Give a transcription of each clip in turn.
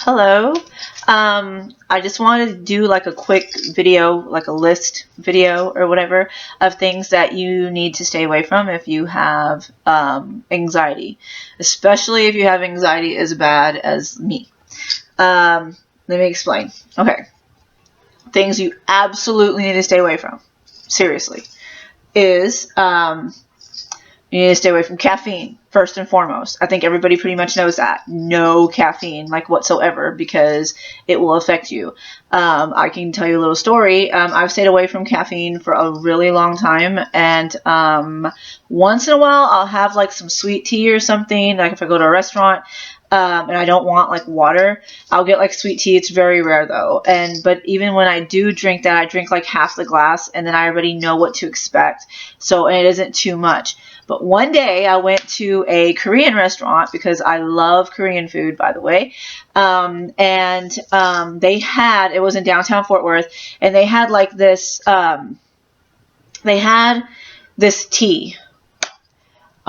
Hello. I just wanted to do like a quick video, like a list video or whatever of things that you need to stay away from if you have anxiety, especially if you have anxiety as bad as me. Let me explain. Okay. Things you absolutely need to stay away from, seriously, is you need to stay away from caffeine, first and foremost. I think everybody pretty much knows that. No caffeine, like whatsoever, because it will affect you. I can tell you a little story. I've stayed away from caffeine for a really long time, and once in a while I'll have like some sweet tea or something, like if I go to a restaurant. And I don't want like water, I'll get like sweet tea. It's very rare though. But even when I do drink that, I drink like half the glass and then I already know what to expect. So, and it isn't too much. But one day I went to a Korean restaurant because I love Korean food, by the way. They had, it was in downtown Fort Worth, and they had like this, tea.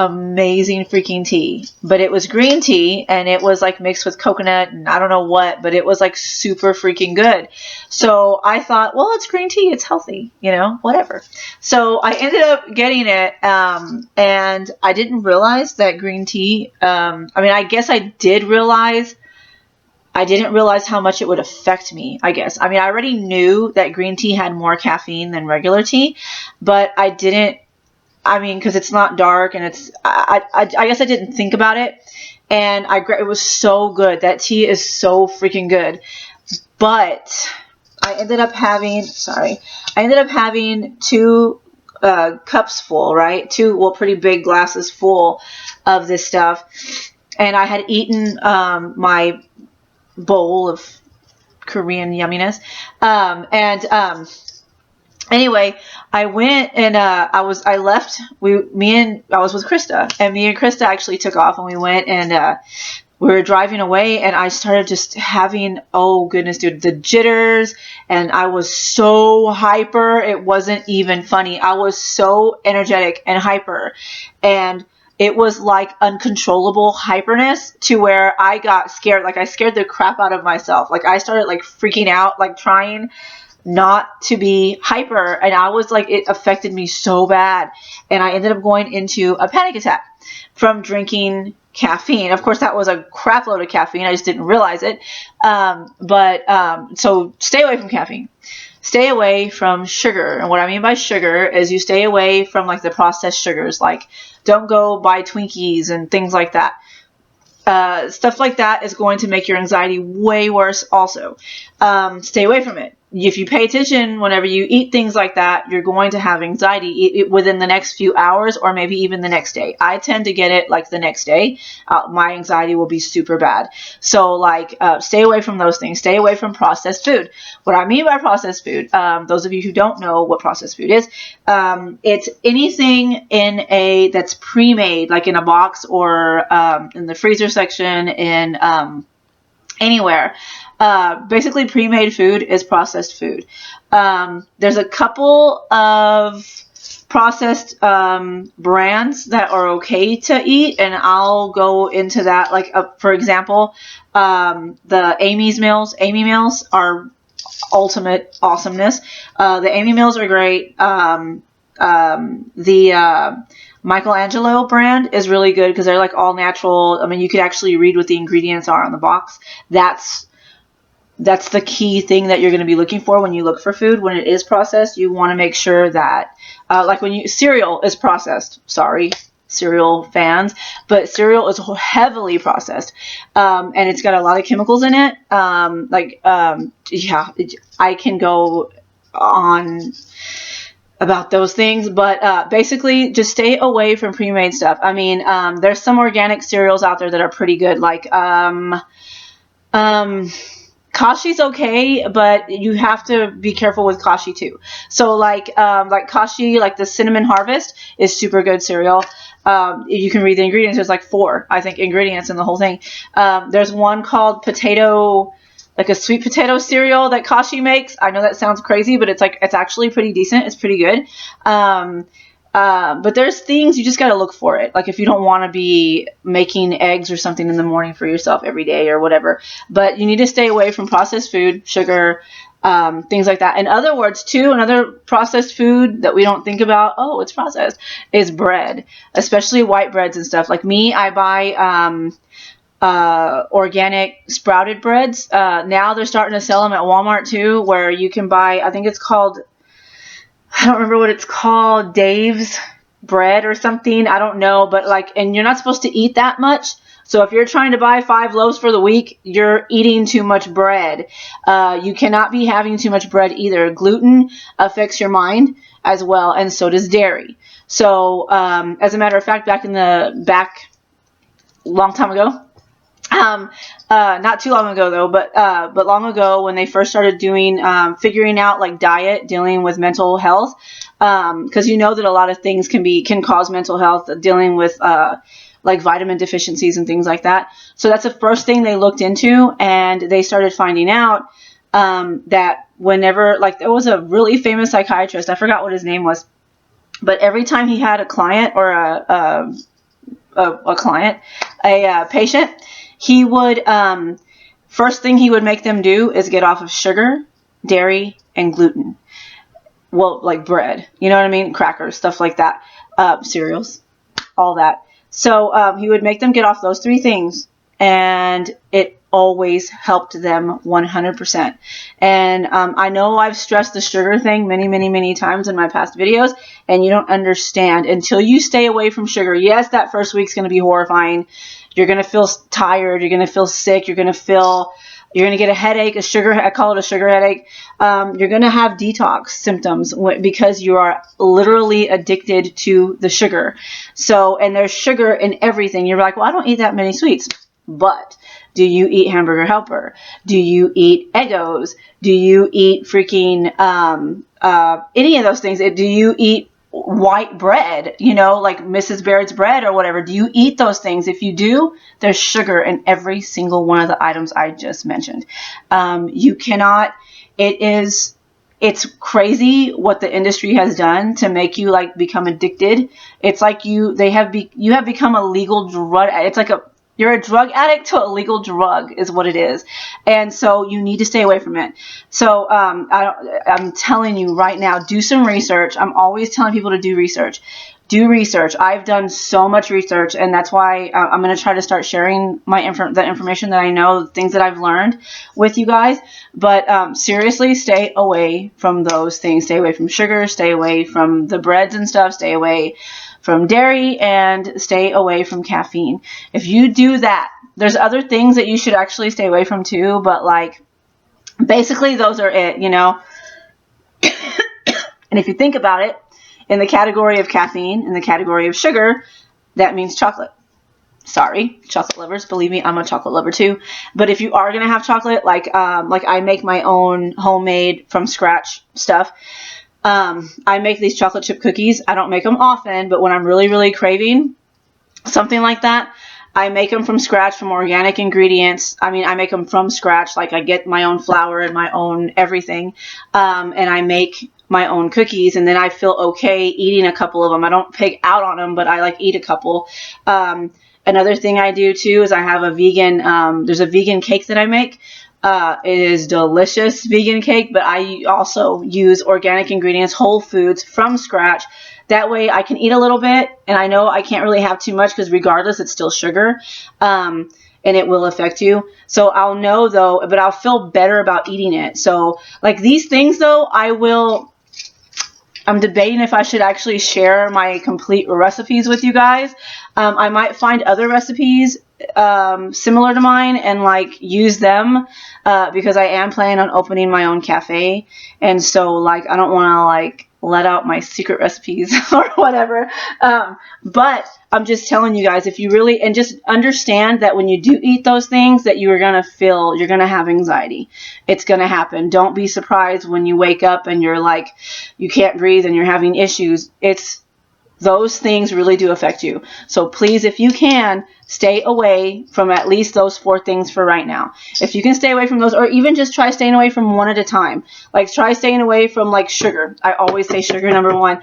Amazing freaking tea, but it was green tea and it was like mixed with coconut and I don't know what, but it was like super freaking good. So I thought, well, it's green tea, it's healthy, you know, whatever. So I ended up getting it, and I didn't realize that green tea, I guess I did realize, I didn't realize how much it would affect me, I guess. I already knew that green tea had more caffeine than regular tea, but I didn't, because it's not dark and it's, I guess I didn't think about it, and it was so good. That tea is so freaking good. But I ended up having, two cups full, right? Two, pretty big glasses full of this stuff. And I had eaten my bowl of Korean yumminess. Anyway, I went and I was with Krista, and me and Krista actually took off and we went and we were driving away, and I started just having, oh goodness, dude, the jitters, and I was so hyper. It wasn't even funny. I was so energetic and hyper, and it was like uncontrollable hyperness to where I got scared. Like I scared the crap out of myself. Like I started like freaking out, like trying not to be hyper, and I was like, it affected me so bad, and I ended up going into a panic attack from drinking caffeine. Of course, that was a crap load of caffeine. I just didn't realize it. So stay away from caffeine. Stay away from sugar. And what I mean by sugar is you stay away from like the processed sugars. Like don't go buy Twinkies and things like that. Stuff like that is going to make your anxiety way worse also. Stay away from it. If you pay attention whenever you eat things like that, you're going to have anxiety within the next few hours or maybe even the next day. I tend to get it like the next day. My anxiety will be super bad. So like stay away from those things. Stay away from processed food. What I mean by processed food, those of you who don't know what processed food is, it's anything that's pre-made, like in a box or in the freezer section, in anywhere. Basically pre-made food is processed food. There's a couple of processed brands that are okay to eat, and I'll go into that. Like for example, the Amy meals are ultimate awesomeness. The Amy meals are great. The Michelangelo brand is really good because they're like all natural. You could actually read what the ingredients are on the box. That's the key thing that you're going to be looking for when you look for food. When it is processed, you want to make sure that, like cereal is processed. Sorry, cereal fans, but cereal is heavily processed, and it's got a lot of chemicals in it. I can go on about those things, but basically just stay away from pre-made stuff. There's some organic cereals out there that are pretty good, like Kashi's okay, but you have to be careful with Kashi too. So like Kashi, like the Cinnamon Harvest is super good cereal. You can read the ingredients. There's like 4, I think, ingredients in the whole thing. There's one called like a sweet potato cereal that Kashi makes. I know that sounds crazy, but it's actually pretty decent. It's pretty good. But there's things you just got to look for it. Like if you don't want to be making eggs or something in the morning for yourself every day or whatever, but you need to stay away from processed food, sugar, things like that. In other words, too, another processed food that we don't think about, oh, it's processed, is bread, especially white breads and stuff. Like me, I buy organic sprouted breads. Now they're starting to sell them at Walmart too, where you can buy, I think it's called, I don't remember what it's called, Dave's bread or something. I don't know, but like, and you're not supposed to eat that much. So if you're trying to buy 5 loaves for the week, you're eating too much bread. You cannot be having too much bread either. Gluten affects your mind as well, and so does dairy. So as a matter of fact, long time ago, not too long ago though, but long ago when they first started doing, figuring out like diet, dealing with mental health, because you know that a lot of things can cause mental health, dealing with like vitamin deficiencies and things like that. So that's the first thing they looked into, and they started finding out that whenever, like, there was a really famous psychiatrist, I forgot what his name was, but every time he had a client or a patient, he would, first thing he would make them do is get off of sugar, dairy, and gluten. Well, like bread, you know what I mean? Crackers, stuff like that, cereals, all that. So he would make them get off those 3 things, and it always helped them 100%. And I know I've stressed the sugar thing many, many, many times in my past videos, and you don't understand until you stay away from sugar. Yes, that first week's going to be horrifying. You're going to feel tired. You're going to feel sick. You're going to get a headache, I call it a sugar headache. You're going to have detox symptoms because you are literally addicted to the sugar. So, and there's sugar in everything. You're like, well, I don't eat that many sweets. But do you eat Hamburger Helper? Do you eat Eggos? Do you eat freaking any of those things? Do you eat white bread, you know, like Mrs. Baird's bread or whatever? Do you eat those things? If you do, there's sugar in every single one of the items I just mentioned. You cannot, it's crazy what the industry has done to make you like become addicted. It's like you have become a legal drug. It's like you're a drug addict to a legal drug is what it is. And so you need to stay away from it. So I'm telling you right now, do some research. I'm always telling people to do research. Do research. I've done so much research, and that's why I'm going to try to start sharing the information that I know, things that I've learned with you guys. But seriously, stay away from those things. Stay away from sugar. Stay away from the breads and stuff. Stay away from dairy, and stay away from caffeine. If you do that, there's other things that you should actually stay away from too, but like basically those are it, you know. And if you think about it, in the category of caffeine, in the category of sugar, that means chocolate. Sorry, chocolate lovers, believe me, I'm a chocolate lover too. But if you are going to have chocolate, like I make my own homemade from scratch stuff. I make these chocolate chip cookies. I don't make them often, but when I'm really, really craving something like that, I make them from scratch from organic ingredients. I mean, I make them from scratch. Like I get my own flour and my own everything. And I make my own cookies, and then I feel okay eating a couple of them. I don't pig out on them, but I like eat a couple. Another thing I do too is I have a vegan, there's a vegan cake that I make. It is delicious vegan cake, but I also use organic ingredients, whole foods from scratch. That way I can eat a little bit, and I know I can't really have too much because regardless, it's still sugar, and it will affect you. So I'll know though, but I'll feel better about eating it. So like these things though, I'm debating if I should actually share my complete recipes with you guys. I might find other recipes similar to mine and like use them because I am planning on opening my own cafe, and so like I don't want to like let out my secret recipes or whatever, but I'm just telling you guys, if you really, and just understand that when you do eat those things that you're gonna have anxiety. It's gonna happen. Don't be surprised when you wake up and you're like you can't breathe and you're having issues. Those things really do affect you. So please, if you can, stay away from at least those 4 things for right now. If you can stay away from those, or even just try staying away from one at a time. Like try staying away from like sugar. I always say sugar number 1.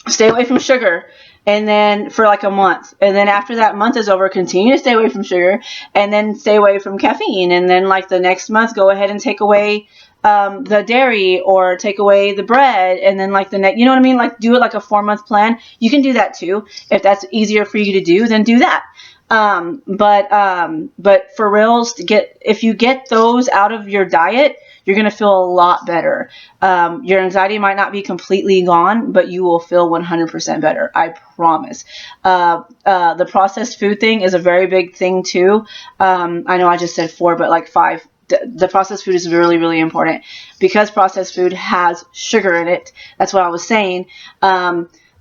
stay away from sugar, and then for like a month, and then after that month is over, continue to stay away from sugar, and then stay away from caffeine, and then like the next month go ahead and take away the dairy or take away the bread, and then like the next, you know what I mean, like do it like a 4-month plan. You can do that too. If that's easier for you to do, then do that. But for reals, if you get those out of your diet, you're going to feel a lot better. Your anxiety might not be completely gone, but you will feel 100% better. I promise. The processed food thing is a very big thing too. I know I just said 4, but like 5. The processed food is really, really important because processed food has sugar in it. That's what I was saying.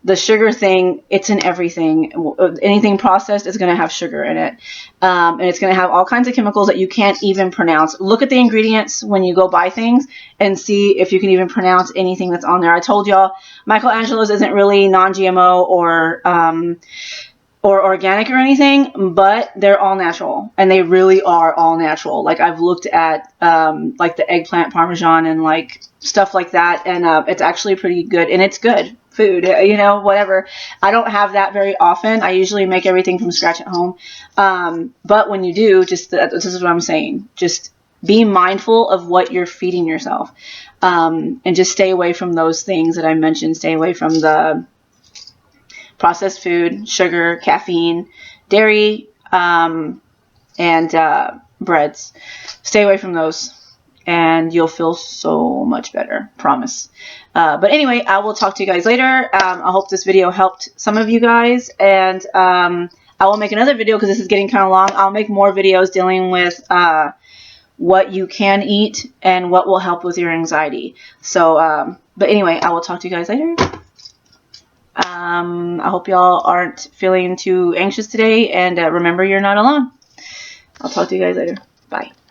The sugar thing, it's in everything. Anything processed is going to have sugar in it. And it's going to have all kinds of chemicals that you can't even pronounce. Look at the ingredients when you go buy things and see if you can even pronounce anything that's on there. I told y'all, Michelangelo's isn't really non-GMO or organic or anything, but they're all natural, and they really are all natural. Like I've looked at like the eggplant parmesan and like stuff like that, and it's actually pretty good, and it's good food, you know, whatever. I don't have that very often. I usually make everything from scratch at home. But when you do, just this is what I'm saying. Just be mindful of what you're feeding yourself, and just stay away from those things that I mentioned. Stay away from the processed food, sugar, caffeine, dairy, and breads. Stay away from those, and you'll feel so much better. Promise. But anyway, I will talk to you guys later. I hope this video helped some of you guys, and I will make another video because this is getting kind of long. I'll make more videos dealing with what you can eat and what will help with your anxiety. So, but anyway, I will talk to you guys later. I hope y'all aren't feeling too anxious today, and remember, you're not alone. I'll talk to you guys later. Bye.